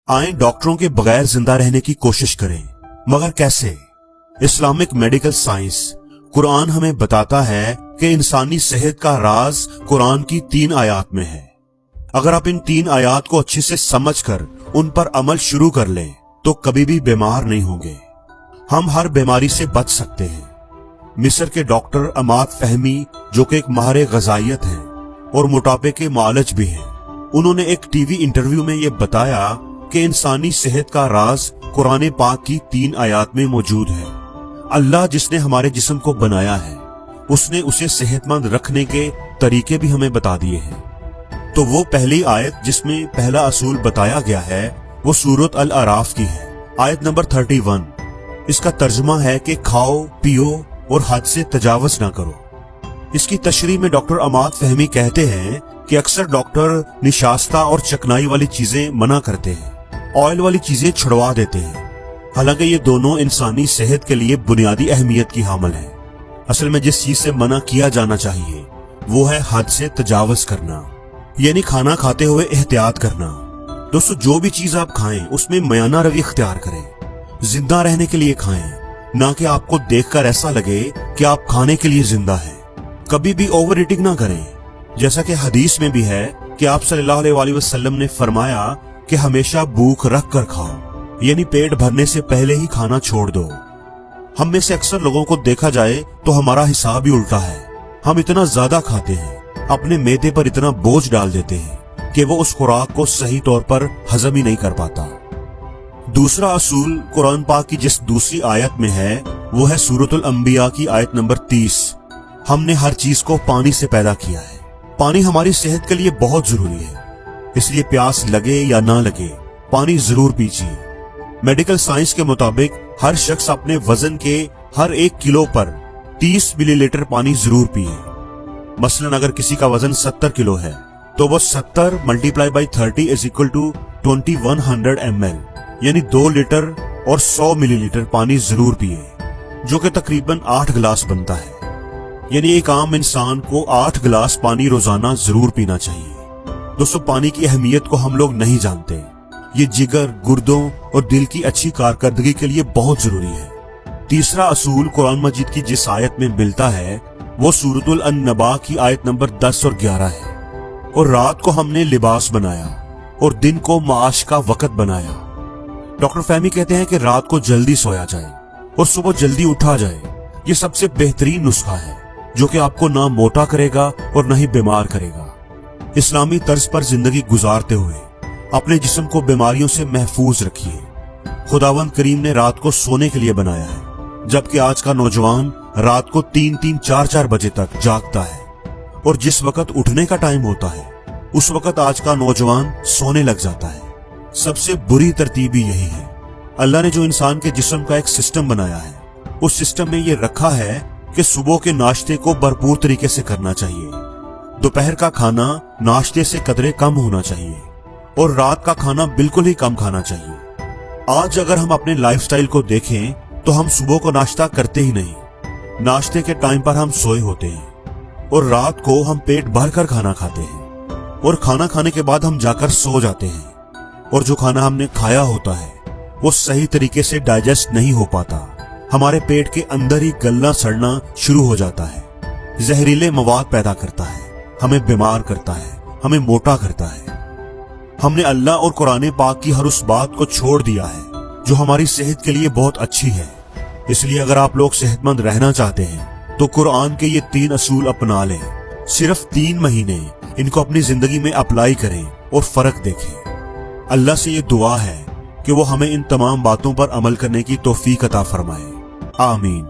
आए डॉक्टरों के बगैर जिंदा रहने की कोशिश करें, मगर कैसे? इस्लामिक मेडिकल साइंस कुरान हमें बताता है कि इंसानी सेहत का राज कुरान की 3 आयत में है। अगर आप इन 3 आयत को अच्छे से समझकर उन पर अमल शुरू कर लें तो कभी भी बीमार नहीं होंगे। हम हर बीमारी से बच सकते हैं। मिस्र के डॉक्टर अमाद फहमी, जो कि एक माहिर ग़िज़ाइयत हैं और मोटापे के मालिज भी हैं, उन्होंने एक टीवी इंटरव्यू में ये बताया कि इंसानी सेहत का राज कुरान पाक की 3 आयत में मौजूद है। अल्लाह जिसने हमारे जिस्म को बनाया है, उसने उसे सेहतमंद रखने के तरीके भी हमें बता दिए हैं। तो वो पहली आयत जिसमें पहला असूल बताया गया है वो सूरत अल अराफ की है, आयत नंबर 31। इसका तर्जुमा है कि खाओ पियो और हद से तजावज ना करो। इसकी तशरीह में डॉक्टर अमाद फहमी कहते हैं कि अक्सर डॉक्टर निशास्ता और चकनाई वाली चीजें मना करते हैं, ऑयल वाली चीजें छुड़वा देते हैं, हालांकि ये दोनों इंसानी सेहत के लिए बुनियादी अहमियत की हामिल है। असल में जिस चीज से मना किया जाना चाहिए वो है हद से तजावज करना, यानी खाना खाते हुए एहतियात करना। दोस्तों, जो भी चीज आप खाएं उसमें मयाना रवि इख्तियार करें। जिंदा रहने के लिए खाएं, ना कि आपको देखकर ऐसा लगे कि आप खाने के लिए जिंदा हैं। कभी भी ओवर ईटिंग ना करें, जैसा कि हदीस में भी है कि आप सल्लल्लाहु अलैहि वसल्लम ने फरमाया कि हमेशा भूख रख कर खाओ, यानी पेट भरने से पहले ही खाना छोड़ दो। हम में से अक्सर लोगों को देखा जाए तो हमारा हिसाब ही उल्टा है। हम इतना ज्यादा खाते हैं, अपने मैदे पर इतना बोझ डाल देते हैं कि वो उस खुराक को सही तौर पर हजम ही नहीं कर पाता। दूसरा असूल कुरान पाक की जिस दूसरी आयत में है वो है सूरतुल अंबिया की आयत नंबर 30। हमने हर चीज को पानी से पैदा किया है। पानी हमारी सेहत के लिए बहुत जरूरी है, इसलिए प्यास लगे या ना लगे पानी जरूर पीजिए। मेडिकल साइंस के मुताबिक हर शख्स अपने वजन के हर 1 किलो पर 30 मिलीलीटर पानी जरूर पिए। मसलन अगर किसी का वजन 70 किलो है तो वो 70 multiply by 30 is equal to 2100 ml, यानी 2 लीटर और 100 मिलीलीटर पानी जरूर पिए, जो कि तकरीबन 8 गिलास बनता है। यानी एक आम इंसान को 8 गिलास पानी रोजाना जरूर पीना चाहिए। दोस्तों, पानी की अहमियत को हम लोग नहीं जानते। ये जिगर, गुर्दों और दिल की अच्छी कारकर्दगी के लिए बहुत जरूरी है। तीसरा असूल कुरान मजीद की जिस आयत में मिलता है वो सूरतुल अन-नबा की आयत नंबर 10 और 11 है। और रात को हमने लिबास बनाया और दिन को माश का वक़्त बनाया। डॉक्टर फहमी कहते हैं कि रात को जल्दी सोया जाए और सुबह जल्दी उठा जाए। ये सबसे बेहतरीन नुस्खा है जो कि आपको ना मोटा करेगा और ना ही बीमार करेगा। इस्लामी तर्ज पर जिंदगी गुजारते हुए अपने जिस्म को बीमारियों से महफूज रखिए। खुदावंद करीम ने रात को सोने के लिए बनाया है, जबकि आज का नौजवान रात को 3-3, 4-4 बजे तक जागता है और जिस वक्त उठने का टाइम होता है उस वक्त आज का नौजवान सोने लग जाता है। सबसे बुरी तरतीब ही यही है। अल्लाह ने जो इंसान के जिस्म का एक सिस्टम बनाया है, उस सिस्टम में ये रखा है कि सुबह के नाश्ते को भरपूर तरीके से करना चाहिए, दोपहर का खाना नाश्ते से कदरे कम होना चाहिए और रात का खाना बिल्कुल ही कम खाना चाहिए। आज अगर हम अपने लाइफस्टाइल को देखें तो हम सुबह को नाश्ता करते ही नहीं, नाश्ते के टाइम पर हम सोए होते हैं और रात को हम पेट भर कर खाना खाते हैं और खाना खाने के बाद हम जाकर सो जाते हैं और जो खाना हमने खाया होता है वो सही तरीके से डाइजेस्ट नहीं हो पाता। हमारे पेट के अंदर ही गलना सड़ना शुरू हो जाता है, जहरीले मवाद पैदा करता है, हमें बीमार करता है, हमें मोटा करता है। हमने अल्लाह और कुरान पाक की हर उस बात को छोड़ दिया है जो हमारी सेहत के लिए बहुत अच्छी है। इसलिए अगर आप लोग सेहतमंद रहना चाहते हैं तो कुरान के ये 3 असूल अपना लें। सिर्फ 3 महीने इनको अपनी जिंदगी में अप्लाई करें और फर्क देखें। अल्लाह से ये दुआ है कि वो हमें इन तमाम बातों पर अमल करने की तौफीक अता फरमाए। आमीन।